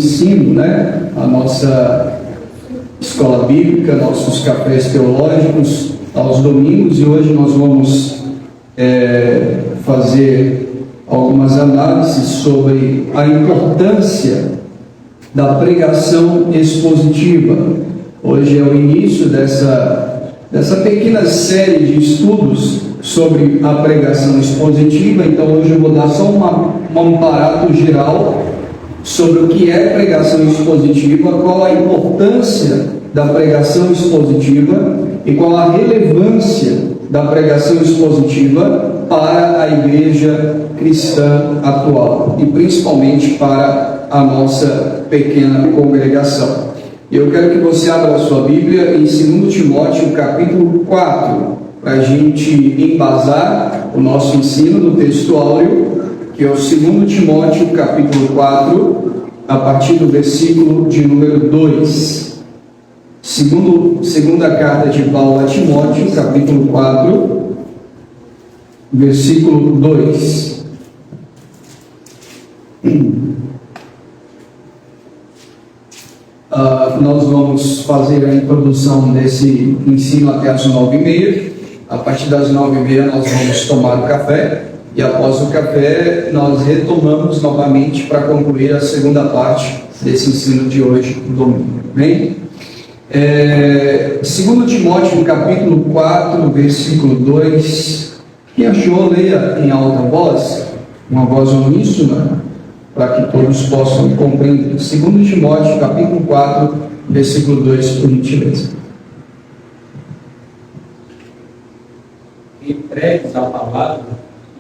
ensino, né? A nossa escola bíblica, nossos cafés teológicos aos domingos, e hoje nós vamos fazer algumas análises sobre a importância da pregação expositiva. Hoje é o início dessa pequena série de estudos sobre a pregação expositiva. Então hoje eu vou dar só um aparato geral sobre o que é pregação expositiva, qual a importância da pregação expositiva e qual a relevância da pregação expositiva para a igreja cristã atual e principalmente para a nossa pequena congregação. Eu quero que você abra a sua Bíblia em 2 Timóteo capítulo 4, para a gente embasar o nosso ensino no texto áureo, que é o 2 Timóteo capítulo 4, a partir do versículo de número 2. Segunda carta de Paulo a Timóteo, capítulo 4, versículo 2. Nós vamos fazer a introdução desse ensino até as 9h30. A partir das 9h30 nós vamos tomar o café, e após o café nós retomamos novamente para concluir a segunda parte desse ensino de hoje, domingo. Bem? 2 Timóteo capítulo 4, versículo 2. Quem achou, leia em alta voz, uma voz uníssona, para que todos possam compreender. 2 Timóteo capítulo 4, versículo 2, por gentileza. E pregues a palavra,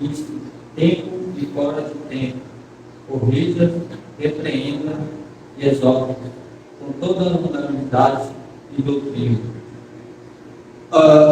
isto, tempo e fora de tempo, corrija, repreenda e exorta, com toda a unanimidade e doutrina.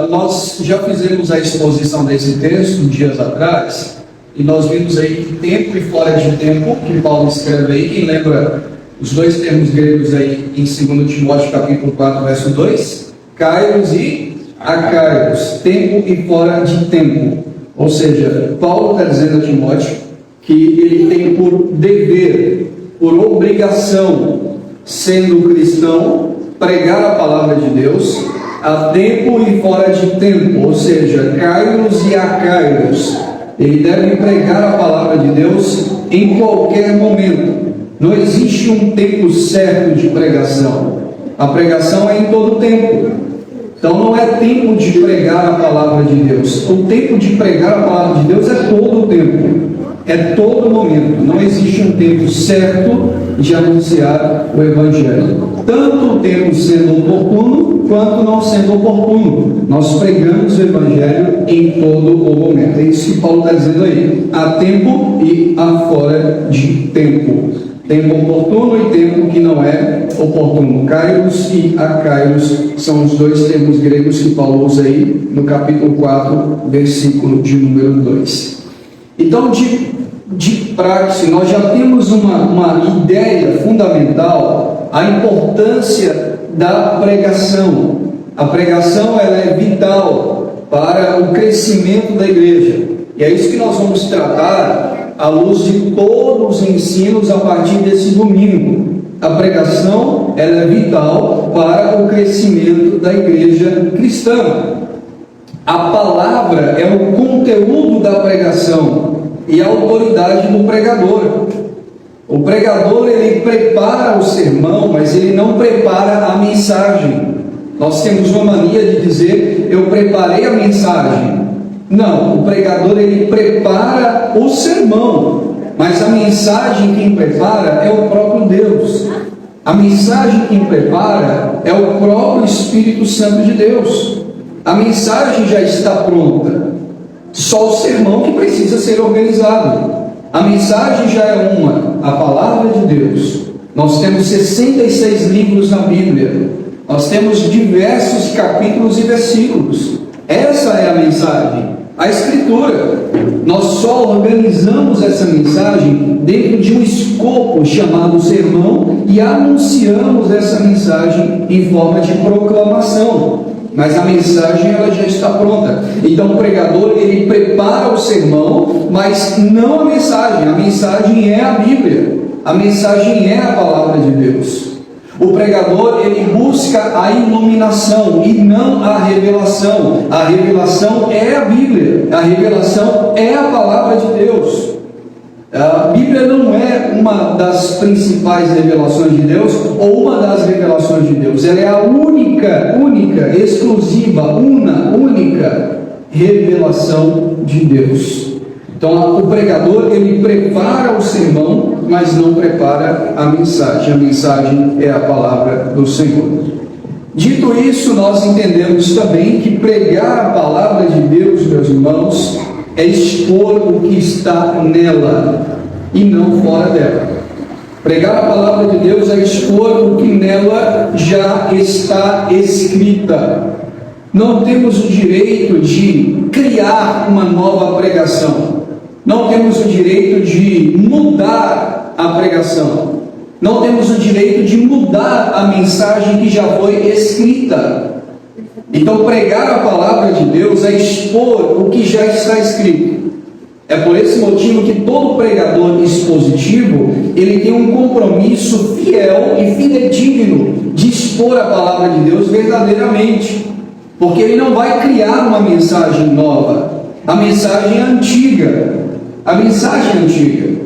Nós já fizemos a exposição desse texto dias atrás, e nós vimos aí que tempo e fora de tempo, que Paulo escreve aí. Quem lembra os dois termos gregos aí em 2 Timóteo capítulo 4, verso 2? Kairos e akairos, tempo e fora de tempo. Ou seja, Paulo está dizendo a Timóteo que ele tem por dever, por obrigação, sendo cristão, pregar a palavra de Deus a tempo e fora de tempo, ou seja, kairos e akairos. Ele deve pregar a palavra de Deus em qualquer momento. Não existe um tempo certo de pregação. A pregação é em todo tempo. Então não é tempo de pregar a palavra de Deus. O tempo de pregar a palavra de Deus é todo o tempo. É todo momento. Não existe um tempo certo de anunciar o Evangelho. Tanto o tempo sendo oportuno, quanto não sendo oportuno. Nós pregamos o Evangelho em todo o momento. É isso que Paulo está dizendo aí. Há tempo e há fora de tempo. Tempo oportuno e tempo que não é oportuno. Kairos e akairos são os dois termos gregos que Paulo usa aí no capítulo 4, versículo de número 2. Então, de prática, nós já temos uma ideia fundamental, a importância da pregação. A pregação ela é vital para o crescimento da igreja. E é isso que nós vamos tratar à luz de todos os ensinos a partir desse domingo. A pregação ela é vital para o crescimento da igreja cristã. A palavra é o conteúdo da pregação e a autoridade do pregador. O pregador ele prepara o sermão, mas ele não prepara a mensagem. Nós temos uma mania de dizer: eu preparei a mensagem. Não, o pregador ele prepara o sermão, mas a mensagem quem prepara é o próprio Deus. A mensagem quem prepara é o próprio Espírito Santo de Deus. A mensagem já está pronta, só o sermão que precisa ser organizado. A mensagem já é a palavra de Deus. Nós temos 66 livros na Bíblia, nós temos diversos capítulos e versículos. Essa é a mensagem, a Escritura. Nós só organizamos essa mensagem dentro de um escopo chamado sermão e anunciamos essa mensagem em forma de proclamação. Mas a mensagem ela já está pronta. Então o pregador ele prepara o sermão, mas não a mensagem é a Bíblia. A mensagem é a palavra de O pregador, ele busca a iluminação e não a revelação. A revelação é a Bíblia, a revelação é a palavra de Deus. A Bíblia não é uma das principais revelações de Deus ou uma das revelações de Deus. Ela é a única, exclusiva, única revelação de Deus. Então, o pregador, ele prepara o sermão, mas não prepara a mensagem. A mensagem é a palavra do Senhor. Dito isso, nós entendemos também que pregar a palavra de Deus, meus irmãos, é expor o que está nela e não fora dela. Pregar a palavra de Deus é expor o que nela já está escrita. Não temos o direito de criar uma nova pregação. Não temos o direito de mudar a pregação. Não temos o direito de mudar a mensagem que já foi escrita. Então, pregar a palavra de Deus é expor o que já está escrito. É por esse motivo que todo pregador expositivo, ele tem um compromisso fiel e fidedigno de expor a palavra de Deus verdadeiramente. Porque ele não vai criar uma mensagem nova. A mensagem é antiga. A mensagem é antiga.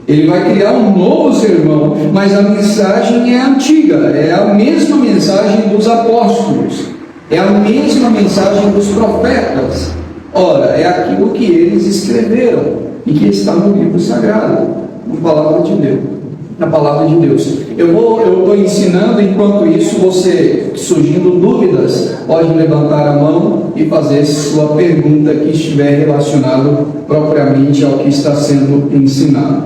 Ele vai criar um novo sermão, mas a mensagem é antiga. É a mesma mensagem dos apóstolos. É a mesma mensagem dos profetas. Ora, é aquilo que eles escreveram e que está no livro sagrado, na palavra de Deus. Na palavra de Deus. Eu estou ensinando, enquanto isso, você, surgindo dúvidas, pode levantar a mão e fazer sua pergunta que estiver relacionado propriamente ao que está sendo ensinado.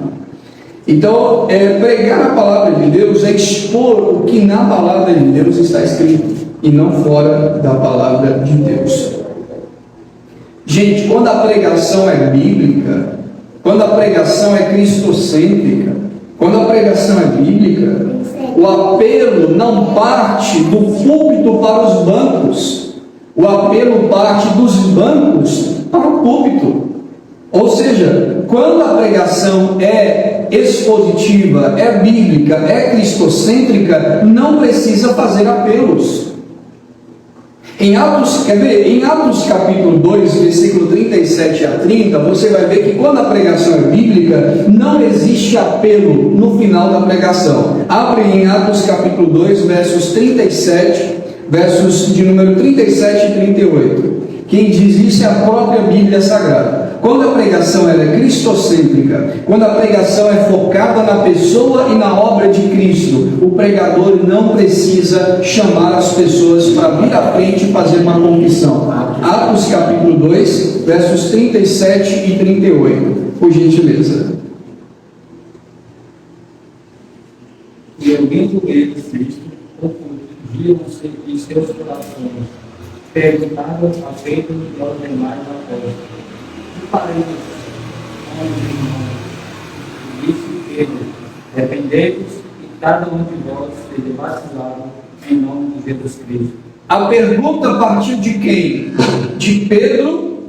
Então, pregar a palavra de Deus é expor o que na palavra de Deus está escrito e não fora da palavra de Deus. Gente, quando a pregação é bíblica, quando a pregação é cristocêntrica, quando a pregação é bíblica, o apelo não parte do púlpito para os bancos, o apelo parte dos bancos para o púlpito. Ou seja, quando a pregação é expositiva, é bíblica, é cristocêntrica, não precisa fazer apelos. Em Atos capítulo 2, versículo 37 a 30, você vai ver que quando a pregação é bíblica, não existe apelo no final da pregação. Abre em Atos capítulo 2, versos 37, versos de número 37 e 38. Quem diz isso é a própria Bíblia Sagrada. Quando a pregação ela é cristocêntrica, quando a pregação é focada na pessoa e na obra de Cristo, o pregador não precisa chamar as pessoas para vir à frente e fazer uma confissão. Atos capítulo 2, versos 37 e 38, por gentileza. E ouvindo eles isto, confundiam-se em seus corações, perguntavam a Pedro e aos demais apóstolos: que faremos, irmãos? E disse Pedro: arrependei-vos e cada um de vós seja batizado em nome de Jesus Cristo. A pergunta partiu de quem? De Pedro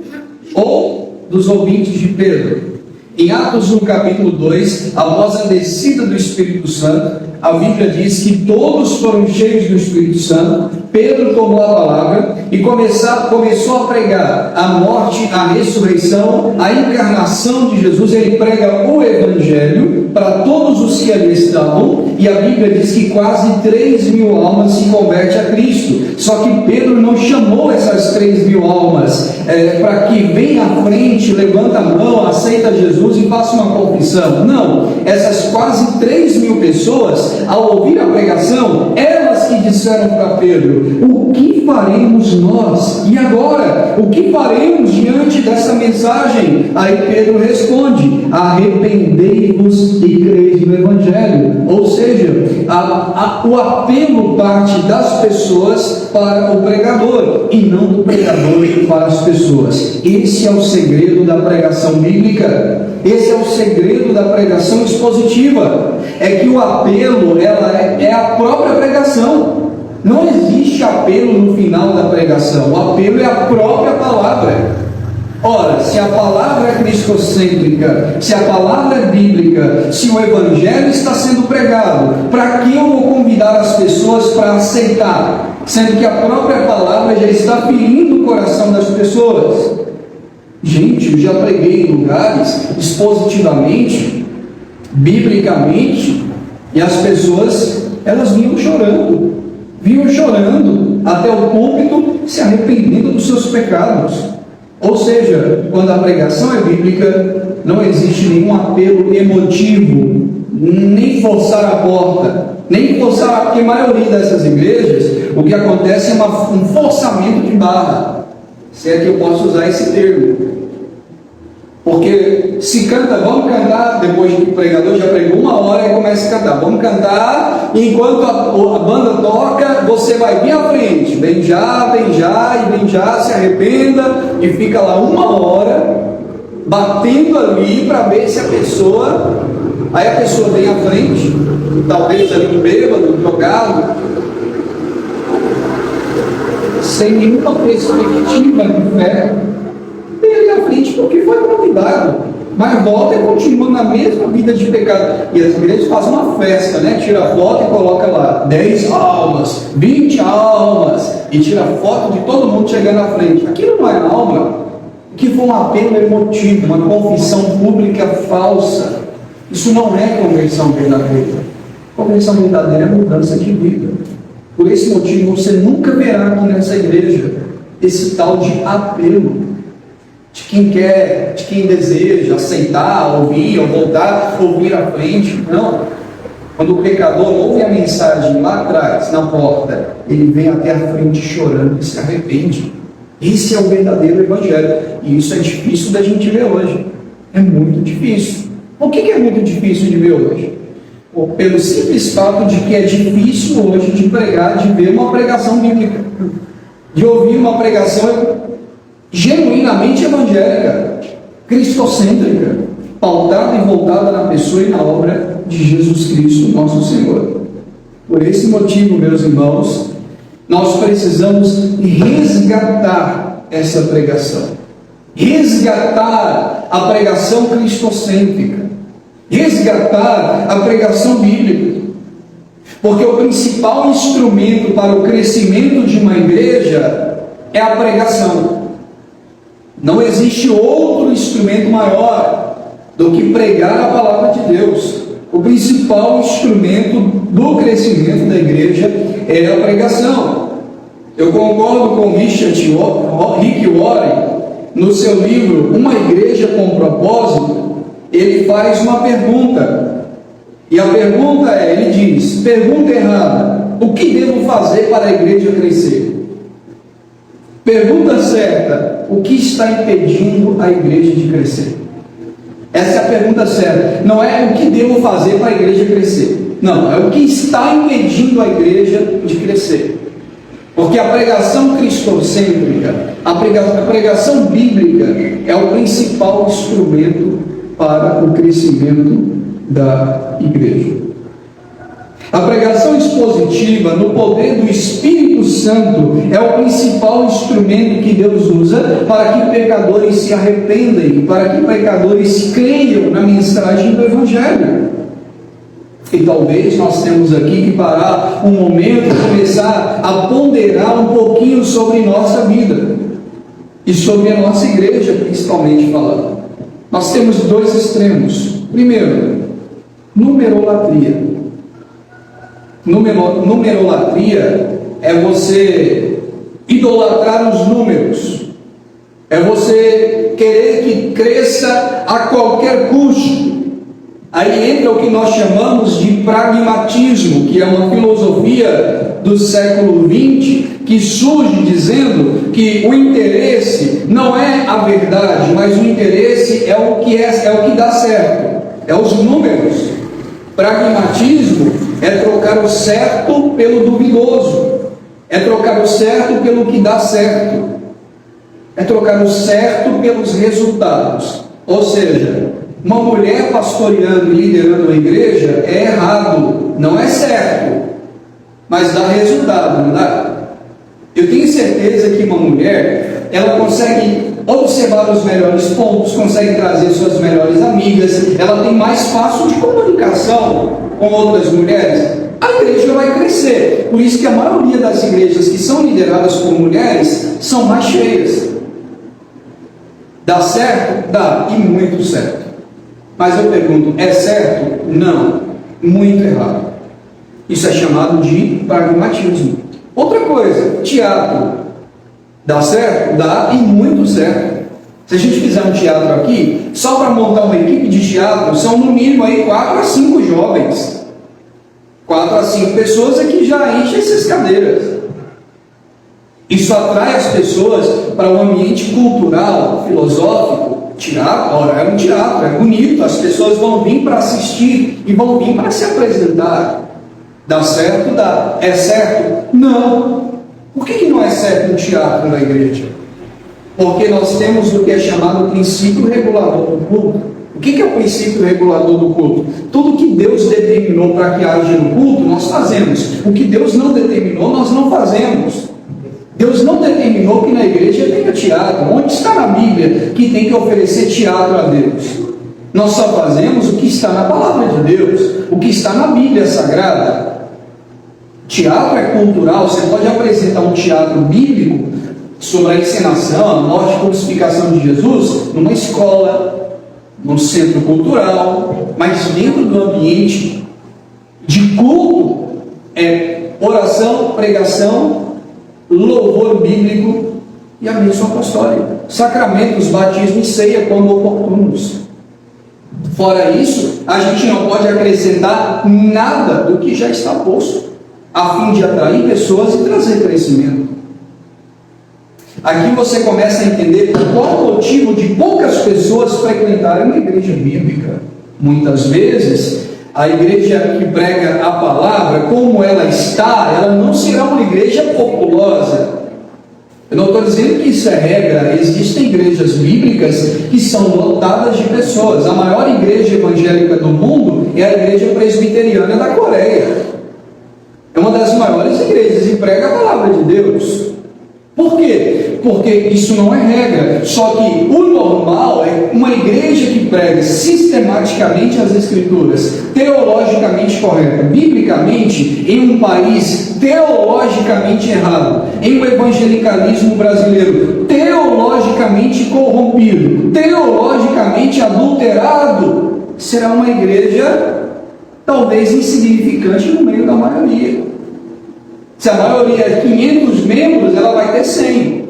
ou dos ouvintes de Pedro? Em Atos no capítulo 2, após a descida do Espírito Santo, a Bíblia diz que todos foram cheios do Espírito Santo. Pedro tomou a palavra e começou a pregar a morte, a ressurreição, a encarnação de Jesus. Ele prega o Evangelho para todos os que ali estavam, e a Bíblia diz que quase 3.000 almas se convertem a Cristo. Só que Pedro não chamou essas 3.000 almas para que venha à frente, levanta a mão, aceita Jesus e faça uma confissão. Não, essas quase 3.000 pessoas, ao ouvir a pregação, elas que disseram para Pedro: o que faremos nós? E agora? O que faremos diante dessa mensagem? Aí Pedro responde: arrependei-vos e creis no Evangelho. Ou seja, o apelo parte das pessoas para o pregador e não do pregador para as pessoas. Esse é o segredo da pregação bíblica. Esse é o segredo da pregação expositiva. É que o apelo é a própria pregação. Não existe apelo no final da pregação. O apelo é a própria palavra. Ora, se a palavra é cristocêntrica, se a palavra é bíblica, se o Evangelho está sendo pregado, para que eu vou convidar levar as pessoas para aceitar, sendo que a própria palavra já está ferindo o coração das pessoas. Gente, eu já preguei em lugares expositivamente, biblicamente, e as pessoas, elas vinham chorando até o púlpito, se arrependendo dos seus pecados. Ou seja, quando a pregação é bíblica, não existe nenhum apelo emotivo, nem forçar a porta, nem forçar, porque a maioria dessas igrejas, o que acontece é um forçamento de barra, se é que eu posso usar esse termo. Porque se canta, vamos cantar, depois que o pregador já pregou 1 hora e começa a cantar, vamos cantar, e enquanto a banda toca, você vai bem à frente, vem já, se arrependa, e fica lá 1 hora, batendo ali para ver se a pessoa, aí a pessoa vem à frente, talvez ali um bêbado, drogado, sem nenhuma perspectiva de fé, ele à frente porque foi convidado, mas volta e continua na mesma vida de pecado. E as igrejas fazem uma festa, né? Tira a foto e coloca lá 10 almas, 20 almas, e tira foto de todo mundo chegando à frente. Aquilo não é alma, que foi um apelo emotivo, uma confissão pública falsa. Isso não é conversão verdadeira. Conversão verdadeira é mudança de vida. Por esse motivo você nunca verá aqui nessa igreja esse tal de apelo de quem quer, de quem deseja aceitar, ouvir, ou voltar, ouvir à frente. Não. Quando o pecador ouve a mensagem lá atrás, na porta, ele vem até a frente chorando e se arrepende. Esse é o verdadeiro evangelho. E isso é difícil da gente ver hoje. É muito difícil. Por que é muito difícil de ver hoje? Pelo simples fato de que é difícil hoje de pregar, de ver uma pregação bíblica, de ouvir uma pregação genuinamente evangélica, cristocêntrica, pautada e voltada na pessoa e na obra de Jesus Cristo, nosso Senhor. Por esse motivo, meus irmãos, nós precisamos resgatar essa pregação, resgatar a pregação cristocêntrica, resgatar a pregação bíblica, porque o principal instrumento para o crescimento de uma igreja é a pregação. Não existe outro instrumento maior do que pregar a palavra de Deus. O principal instrumento do crescimento da igreja é a pregação. Eu concordo com Rick Warren, no seu livro Uma Igreja com Propósito, ele faz uma pergunta. E a pergunta é, ele diz, pergunta errada, o que devo fazer para a igreja crescer? Pergunta certa, o que está impedindo a igreja de crescer? Essa é a pergunta certa. Não é o que devo fazer para a igreja crescer. Não, é o que está impedindo a igreja de crescer. Porque a pregação cristocêntrica, a pregação bíblica é o principal instrumento para o crescimento da igreja. A pregação expositiva no poder do Espírito Santo é o principal instrumento que Deus usa para que pecadores se arrependam, para que pecadores creiam na mensagem do Evangelho. E talvez nós temos aqui que parar um momento e começar a ponderar um pouquinho sobre nossa vida e sobre a nossa igreja, principalmente falando. Nós temos 2 extremos. Primeiro, numerolatria. Numerolatria é você idolatrar os números, é você querer que cresça a qualquer custo. Aí entra o que nós chamamos de pragmatismo, que é uma filosofia do século XX, que surge dizendo que o interesse não é a verdade, mas o interesse é o que dá certo, é os números. Pragmatismo é trocar o certo pelo duvidoso, é trocar o certo pelo que dá certo, é trocar o certo pelos resultados. Ou seja, uma mulher pastoreando e liderando a igreja é errado, não é certo, mas dá resultado, não dá? Eu tenho certeza que uma mulher, ela consegue observar os melhores pontos, consegue trazer suas melhores amigas, ela tem mais espaço de comunicação com outras mulheres, a igreja vai crescer. Por isso que a maioria das igrejas que são lideradas por mulheres são mais cheias. Dá certo? Dá, e muito certo. Mas eu pergunto, é certo? Não, muito errado. Isso é chamado de pragmatismo. Outra coisa, teatro. Dá certo? Dá, e muito certo. Se a gente fizer um teatro aqui, só para montar uma equipe de teatro, são no mínimo aí 4 a 5 jovens. 4 a 5 pessoas é que já enchem essas cadeiras. Isso atrai as pessoas para um ambiente cultural, filosófico. Teatro, ora, é um teatro, é bonito, as pessoas vão vir para assistir e vão vir para se apresentar. Dá certo? Dá. É certo? Não. Por que não é certo um teatro na igreja? Porque nós temos o que é chamado princípio regulador do culto. O que é o princípio regulador do culto? Tudo que Deus determinou para que haja no culto, nós fazemos. O que Deus não determinou, nós não fazemos. Deus não determinou que na igreja tenha teatro. Onde está na Bíblia que tem que oferecer teatro a Deus? Nós só fazemos o que está na palavra de Deus, o que está na Bíblia Sagrada. Teatro é cultural. Você pode apresentar um teatro bíblico sobre a encenação, a morte e crucificação de Jesus numa escola, num centro cultural, mas dentro do ambiente de culto é oração, pregação, louvor bíblico e a bênção apostólica, sacramentos, batismo e ceia quando oportunos. Fora isso, a gente não pode acrescentar nada do que já está posto, a fim de atrair pessoas e trazer crescimento. Aqui você começa a entender qual o motivo de poucas pessoas frequentarem uma igreja bíblica. Muitas vezes, a igreja que prega a palavra, como ela está, ela não será uma igreja populosa. Eu não estou dizendo que isso é regra. Existem igrejas bíblicas que são lotadas de pessoas. A maior igreja evangélica do mundo é a igreja presbiteriana da Coreia. É uma das maiores igrejas e prega a palavra de Deus. Por quê? Porque isso não é regra. Só que o normal é uma igreja que prega sistematicamente as Escrituras, teologicamente correta, biblicamente, em um país teologicamente errado, em um evangelicalismo brasileiro teologicamente corrompido, teologicamente adulterado, será uma igreja talvez insignificante no meio da maioria. Se a maioria é 500 membros, ela vai ter 100.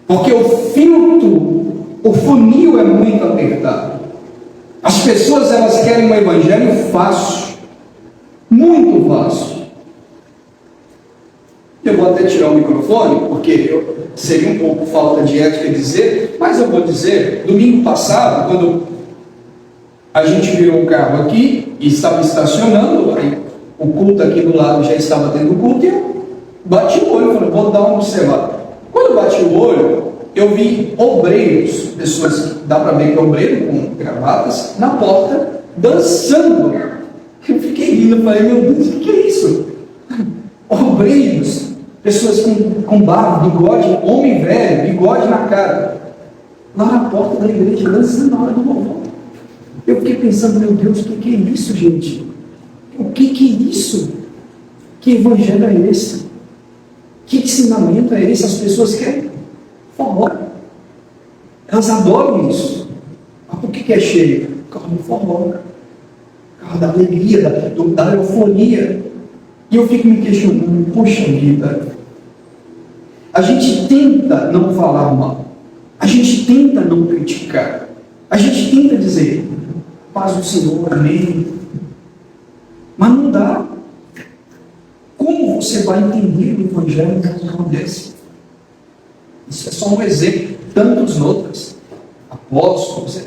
Porque o filtro, o funil é muito apertado. As pessoas, elas querem um evangelho fácil. Muito fácil. Eu vou até tirar o microfone, porque seria um pouco falta de ética dizer, mas eu vou dizer, domingo passado, quando a gente virou o carro aqui e estava estacionando, aí o culto aqui do lado já estava tendo culto, e eu bati o olho, falei, vou dar uma observada. Quando eu bati o olho, eu vi obreiros, pessoas, dá para ver que é obreiro com gravatas, na porta, dançando. Eu fiquei rindo, falei, meu Deus, o que é isso? Obreiros, pessoas com barba, bigode, homem velho, bigode na cara, lá na porta da igreja, dançando na hora do louvor. Eu fiquei pensando, meu Deus, o que é isso, gente? O que é isso? Que evangelho é esse? Que ensinamento é esse? As pessoas querem forró. Elas adoram isso. Mas por que é cheio? Por causa do forró. Por causa da alegria, da eufonia. E eu fico me questionando, poxa vida, a gente tenta não falar mal. A gente tenta não criticar. A gente tenta dizer, paz do Senhor, amém. Mas não dá. Como você vai entender o Evangelho em um lugar desse? Isso é só um exemplo, tantos outros. Apóstolos,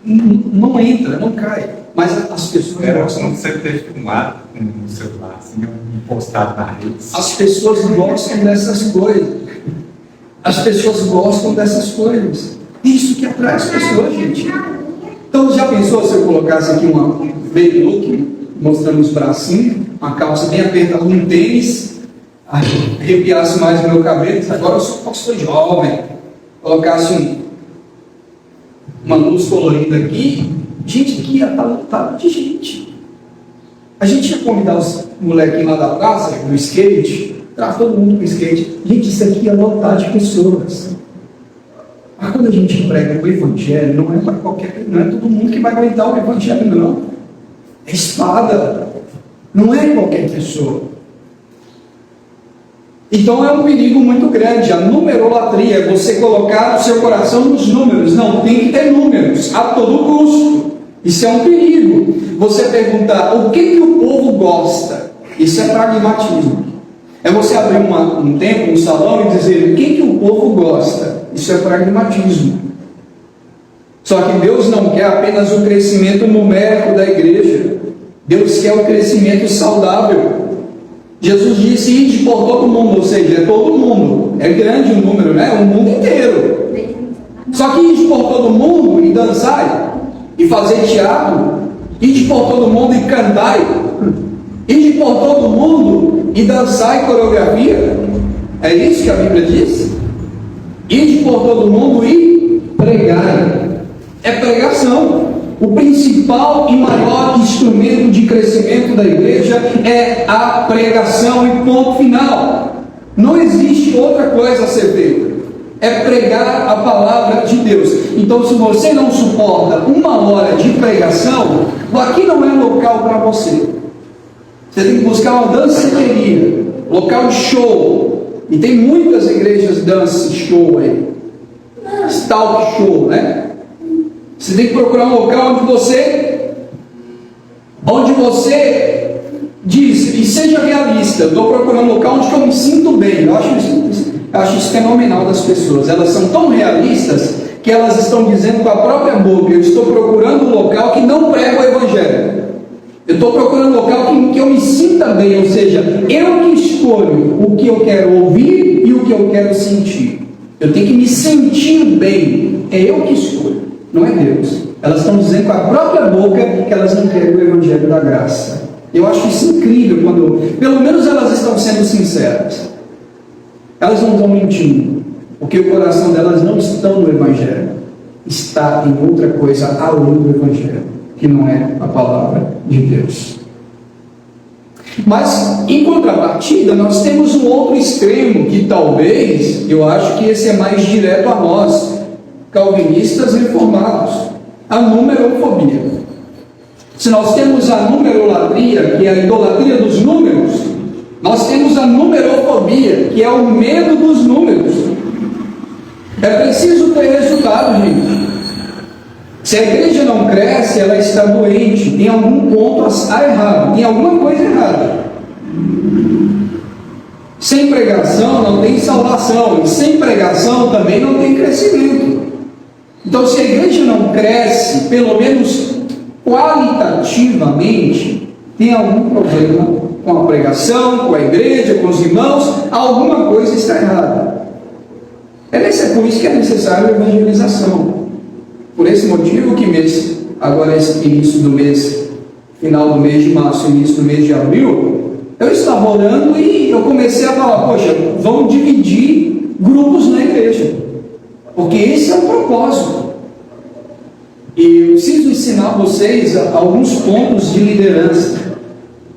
não entra, não cai. Mas as pessoas gostam. Você ter filmado com o celular, assim, postado na rede. As pessoas gostam dessas coisas. As pessoas gostam dessas coisas. Isso que atrai as pessoas, gente. Então, já pensou se eu colocasse aqui uma baby look, mostrando os bracinhos, uma calça bem apertada, um tênis, arrepiasse mais o meu cabelo, agora eu sou pastor jovem, colocasse uma luz colorida aqui, gente, aqui ia estar lotado de gente. A gente ia convidar os molequinhos lá da praça, do skate, traz todo mundo pro skate. Gente, isso aqui ia lotar de pessoas. Mas quando a gente prega o Evangelho, não é todo mundo que vai aguentar o Evangelho, não. É espada. Não é qualquer pessoa. Então é um perigo muito grande. A numerolatria é você colocar o seu coração nos números. Não, tem que ter números a todo custo. Isso é um perigo. Você perguntar o que o povo gosta. Isso é pragmatismo. É você abrir um templo, um salão e dizer o que o povo gosta. Isso é pragmatismo. Só que Deus não quer apenas o crescimento numérico da igreja. Deus quer o crescimento saudável. Jesus disse: ide por todo mundo, ou seja, é todo mundo. É grande o número, né? O mundo inteiro. Só que ide por todo mundo e dançai, e fazer teatro, ide por todo mundo e cantai, ide por todo mundo e dançai coreografia. É isso que a Bíblia diz? Ide por todo mundo e pregai. É pregação. O principal e maior instrumento de crescimento da igreja é a pregação e ponto final. Não existe outra coisa a ser feita. É pregar a palavra de Deus. Então, se você não suporta 1 hora de pregação, aqui não é local para você. Você tem que buscar uma danceteria, local de show. E tem muitas igrejas dance show aí. Talk show, né? Você tem que procurar um local onde você diz, e seja realista. Eu estou procurando um local onde eu me sinto bem. Eu acho isso fenomenal das pessoas. Elas são tão realistas que elas estão dizendo com a própria boca: eu estou procurando um local que não prega o Evangelho. Eu estou procurando um local que eu me sinta bem. Ou seja, eu que escolho o que eu quero ouvir e o que eu quero sentir. Eu tenho que me sentir bem. É eu que escolho. Não é Deus. Elas estão dizendo com a própria boca que elas não querem o Evangelho da graça. Eu acho isso incrível quando, pelo menos, elas estão sendo sinceras. Elas não estão mentindo, porque o coração delas não está no Evangelho. Está em outra coisa além do Evangelho, que não é a palavra de Deus. Mas, em contrapartida, nós temos um outro extremo, que talvez, eu acho que esse é mais direto a nós, calvinistas reformados: a numerofobia. Se nós temos a numerolatria, que é a idolatria dos números, nós temos a numerofobia, que é o medo dos números. É preciso ter resultado, gente. Se a igreja não cresce, ela está doente. Tem algum ponto errado, tem alguma coisa errada. Sem pregação não tem salvação, e sem pregação também não tem crescimento. Então, se a igreja não cresce, pelo menos qualitativamente, tem algum problema com a pregação, com a igreja, com os irmãos. Alguma coisa está errada. Por isso que é necessário evangelização. Por esse motivo que agora esse início do mês, final do mês de março, início do mês de abril, eu estava orando e eu comecei a falar: poxa, vamos dividir grupos na igreja, porque esse é o propósito. E eu preciso ensinar vocês alguns pontos de liderança,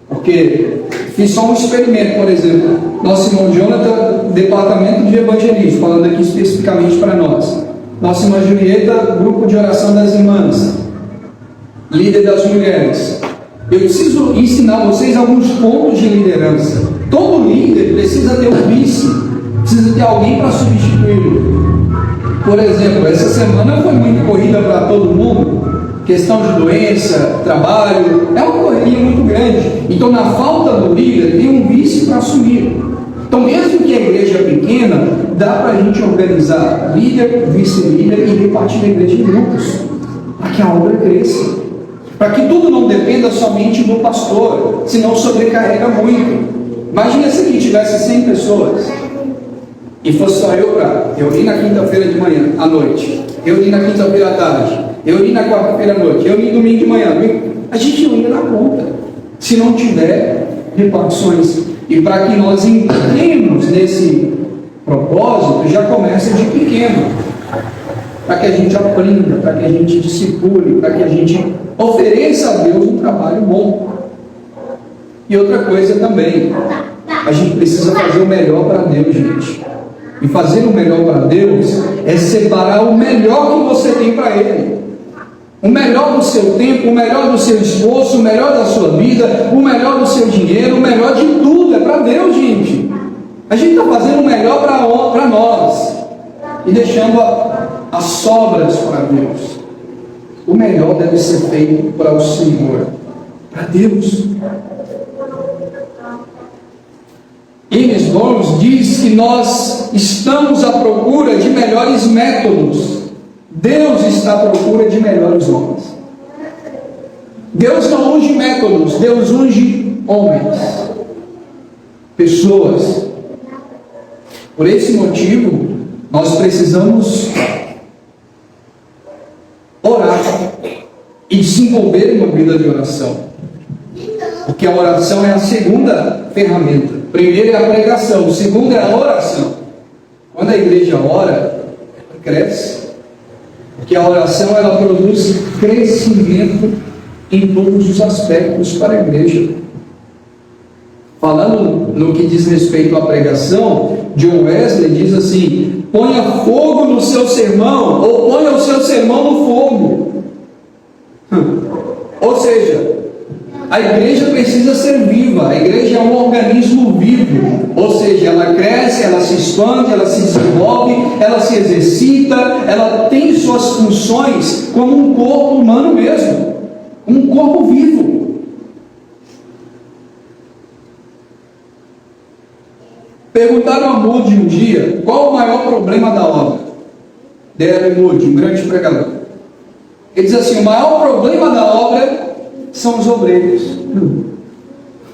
porque fiz só um experimento. Por exemplo, nosso irmão Jonathan, departamento de evangelismo, falando aqui especificamente para nós. Nossa irmã Julieta, grupo de oração das irmãs, líder das mulheres. Eu preciso ensinar vocês alguns pontos de liderança. Todo líder precisa ter um vice, precisa ter alguém para substituí-lo. Por exemplo, essa semana foi muito corrida para todo mundo, questão de doença, trabalho, é uma correria muito grande. Então, na falta do líder, tem um vice para assumir. Então, mesmo que a igreja é pequena, dá para a gente organizar líder, vice-líder e repartir a igreja em grupos, para que a obra cresça, para que tudo não dependa somente do pastor, senão sobrecarrega muito. Imagina se aqui tivesse 100 pessoas e fosse só eu para reunir na quinta-feira de manhã, à noite, reunir na quinta-feira à tarde, reunir na quarta-feira à noite, reunir domingo de manhã. A gente não ia na conta se não tiver repartições. E para que nós entremos nesse propósito, já começa de pequeno, para que a gente aprenda, para que a gente discipule, para que a gente ofereça a Deus um trabalho bom. E outra coisa também, a gente precisa fazer o melhor para Deus, gente. E fazer o melhor para Deus é separar o melhor que você tem para Ele. O melhor do seu tempo, o melhor do seu esforço, o melhor da sua vida, o melhor do seu dinheiro, o melhor de tudo é para Deus, gente. A gente está fazendo o melhor para nós e deixando as sobras para Deus. O melhor deve ser feito para o Senhor, para Deus. James Gomes diz que nós estamos à procura de melhores métodos. Deus está à procura de melhores homens. Deus não unge métodos, Deus unge homens, pessoas. Por esse motivo, nós precisamos orar e desenvolver uma vida de oração. Porque a oração é a segunda ferramenta. Primeiro é a pregação, o segundo é a oração. Quando a igreja ora, ela cresce. Porque a oração, ela produz crescimento em todos os aspectos para a igreja. Falando no que diz respeito à pregação, John Wesley diz assim: ponha fogo no seu sermão, ou ponha o seu sermão no fogo. Ou seja, a igreja precisa ser viva, a igreja é um organismo vivo, ou seja, ela cresce, ela se expande, ela se desenvolve, ela se exercita, ela tem suas funções como um corpo humano mesmo, um corpo vivo. Perguntaram a Moody um dia, qual o maior problema da obra? D.L. Moody, um grande pregador. Ele diz assim: o maior problema da obra são os obreiros.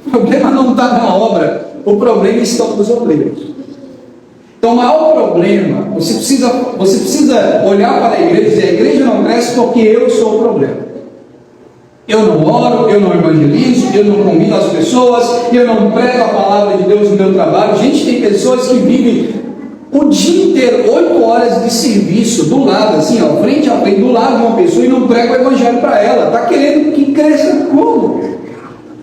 O problema não está na obra, o problema está nos obreiros. Então, o maior problema, você precisa olhar para a igreja e dizer: a igreja não cresce porque eu sou o problema. Eu não oro, eu não evangelizo, eu não convido as pessoas, eu não prego a palavra de Deus no meu trabalho. Gente, tem pessoas que vivem o dia inteiro, 8 horas de serviço, do lado, assim, ó, frente a frente, do lado de uma pessoa, e não prega o evangelho para ela. Está querendo que cresça como?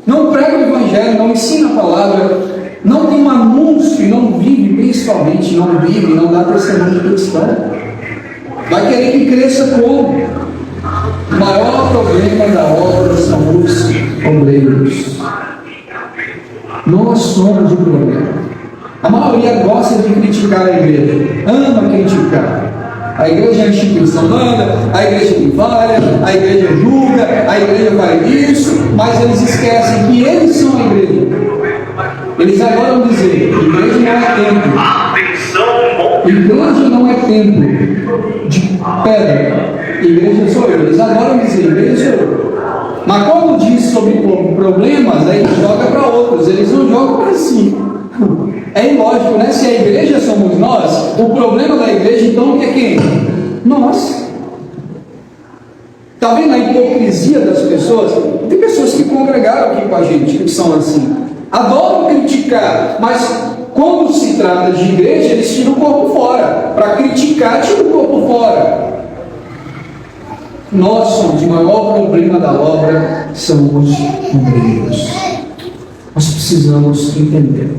Não prega o evangelho, não ensina a palavra, não tem um anúncio, não vive, principalmente, não dá testemunho de cristão. Vai querer que cresça como? O maior problema da obra são os obreiros. Nós somos o problema. A maioria gosta de criticar a igreja, ama criticar. A igreja é a instituição manda, a igreja tem falha, a igreja julga, a igreja faz isso, mas eles esquecem que eles são a igreja. Eles agora vão dizer: igreja não é templo. Igreja não é templo de pedra. Igreja sou eu. Eles adoram dizer: igreja sou eu. Mas quando diz sobre problemas, aí joga para outros, eles não jogam para si. É ilógico, né? Se a igreja somos nós, o problema da igreja então é quem? Nós. Está vendo a hipocrisia das pessoas? Tem pessoas que congregaram aqui com a gente, que são assim, adoram criticar, mas quando se trata de igreja, eles tiram o corpo fora. Para criticar, tiram o corpo fora. Nós somos, o maior problema da obra são os obreiros. Nós precisamos entender.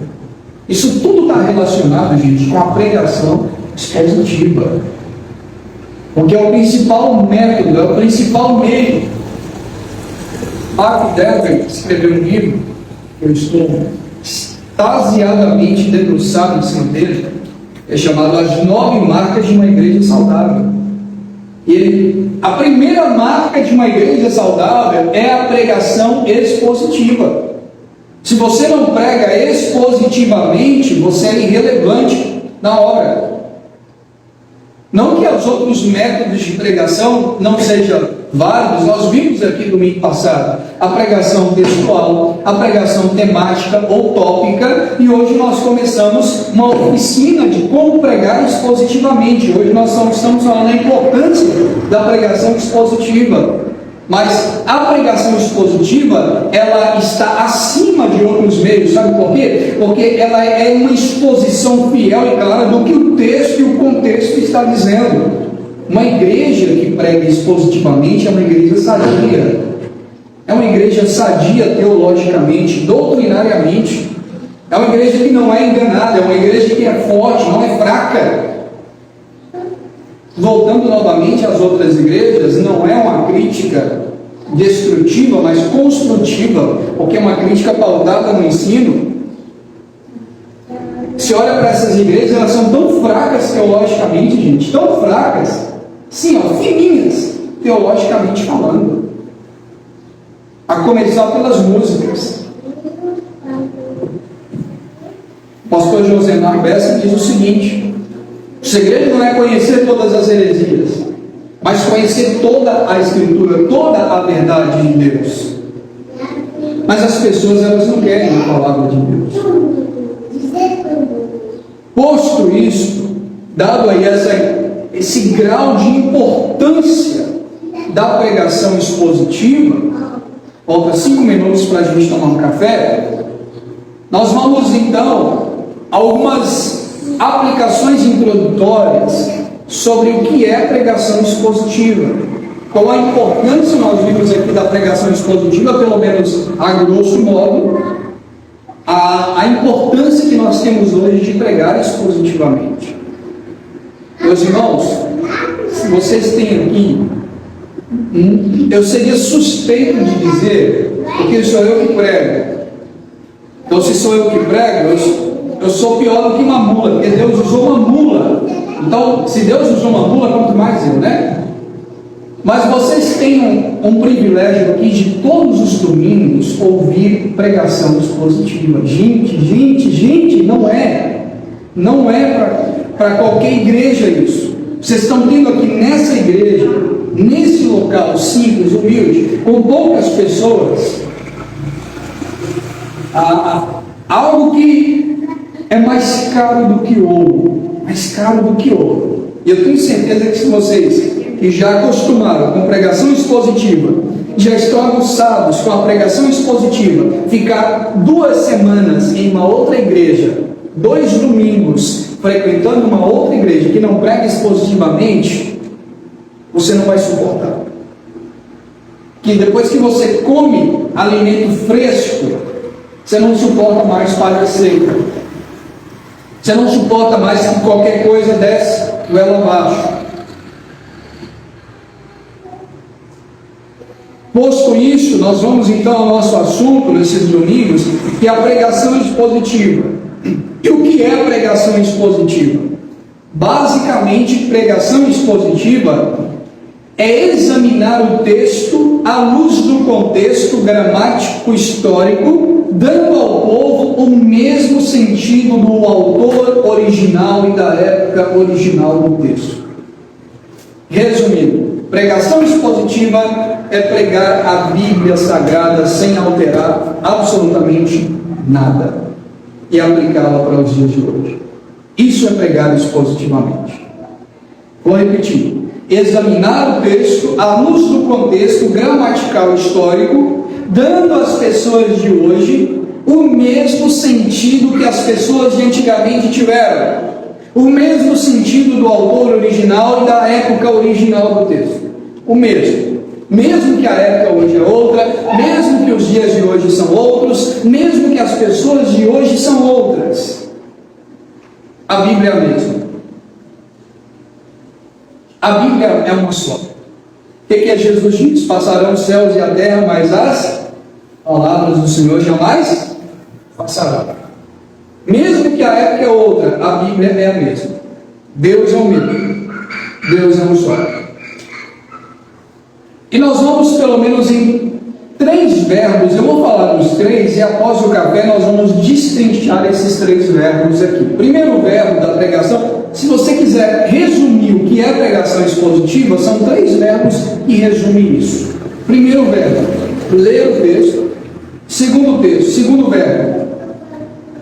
Isso tudo está relacionado, gente, com a pregação expositiva. Porque é o principal método, é o principal meio. Mark Dever escreveu um livro, que eu estou extasiadamente debruçado em cima dele, é chamado As 9 Marcas de uma Igreja Saudável. A primeira marca de uma igreja saudável é a pregação expositiva. Se você não prega expositivamente, você é irrelevante na obra. Não que os outros métodos de pregação não sejam válidos. Nós vimos aqui domingo passado a pregação textual, a pregação temática ou tópica, e hoje nós começamos uma oficina de como pregar expositivamente. Hoje nós estamos falando da importância da pregação expositiva. Mas a pregação expositiva, ela está acima de outros meios, sabe por quê? Porque ela é uma exposição fiel e clara do que o texto e o contexto está dizendo. Uma igreja que prega expositivamente é uma igreja sadia. É uma igreja sadia teologicamente, doutrinariamente. É uma igreja que não é enganada, é uma igreja que é forte, não é fraca. Voltando novamente às outras igrejas, não é uma crítica destrutiva, mas construtiva, porque é uma crítica pautada no ensino. Se olha para essas igrejas, elas são tão fracas teologicamente, gente, tão fracas, sim, ó, fininhas, teologicamente falando. A começar pelas músicas. O pastor Josemar Bessa diz o seguinte: o segredo não é conhecer todas as heresias, mas conhecer toda a Escritura, toda a verdade de Deus. Mas as pessoas, elas não querem a palavra de Deus. Posto isto, dado aí esse grau de importância da pregação expositiva, falta 5 minutos para a gente tomar um café, nós vamos então algumas aplicações introdutórias sobre o que é pregação expositiva. Qual a importância, nós vimos aqui, da pregação expositiva, pelo menos a grosso modo, a importância que nós temos hoje de pregar expositivamente. Meus irmãos, se vocês têm aqui, eu seria suspeito de dizer, porque sou eu que prego. Então, se sou eu que prego, eu sou pior do que uma mula, porque Deus usou uma mula. Então, se Deus usou uma mula, quanto mais eu, né? Mas vocês têm um privilégio aqui de todos os domingos ouvir pregação expositiva. Gente, não é para qualquer igreja isso. Vocês estão tendo aqui nessa igreja, nesse local simples, humilde, com poucas pessoas, algo que é mais caro do que ouro. Mais caro do que ouro. E eu tenho certeza que se vocês que já acostumaram com pregação expositiva, já estão aguçados com a pregação expositiva, ficar 2 semanas em uma outra igreja, 2 domingos frequentando uma outra igreja que não prega expositivamente, você não vai suportar. Que depois que você come alimento fresco, você não suporta mais palha seca. Você não suporta mais que qualquer coisa desce goela abaixo. Posto isso, nós vamos então ao nosso assunto nesses domingos, que é a pregação expositiva. E o que é a pregação expositiva? Basicamente, pregação expositiva é examinar o texto à luz do contexto gramático histórico, dando ao povo o mesmo sentido do autor original e da época original do texto. Resumindo, pregação expositiva é pregar a Bíblia Sagrada sem alterar absolutamente nada e aplicá-la para os dias de hoje. Isso é pregar expositivamente. Vou repetir: examinar o texto à luz do contexto gramatical histórico, dando às pessoas de hoje o mesmo sentido que as pessoas de antigamente tiveram, o mesmo sentido do autor original e da época original do texto. O mesmo que a época hoje é outra, mesmo que os dias de hoje são outros, mesmo que as pessoas de hoje são outras, a Bíblia é a mesma. A Bíblia é uma só. O que é Jesus diz? Passarão os céus e a terra, mas as palavras do Senhor jamais passarão. Mesmo que a época é outra, a Bíblia é a mesma. Deus é o mesmo. Deus é um só. E nós vamos pelo menos em 3 verbos, eu vou falar dos 3 e após o café nós vamos destrinchar esses 3 verbos aqui. O primeiro verbo da pregação, se você quiser resumir o que é pregação expositiva, são 3 verbos que resumem isso. Primeiro verbo, ler o texto. Segundo verbo,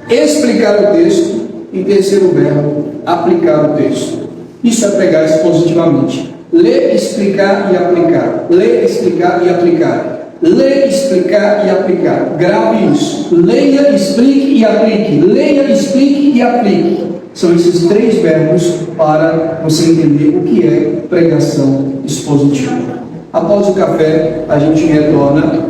explicar o texto. E terceiro verbo, aplicar o texto. Isso é pregar expositivamente. Ler, explicar e aplicar. Ler, explicar e aplicar. Ler, explicar e aplicar. Grave isso. Leia, explique e aplique. Leia, explique e aplique. São esses 3 verbos para você entender o que é pregação expositiva. Após o café, a gente retorna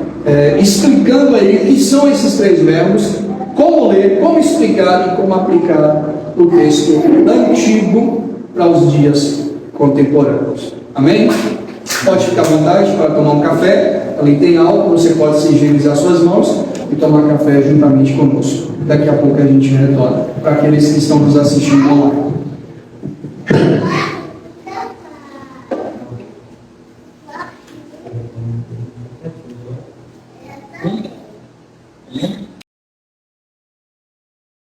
explicando aí o que são esses 3 verbos, como ler, como explicar e como aplicar o texto antigo para os dias contemporâneos. Amém? Pode ficar à vontade para tomar um café. Ali tem álcool, você pode se higienizar suas mãos e tomar café juntamente conosco. Daqui a pouco a gente retorna para aqueles que estão nos assistindo online.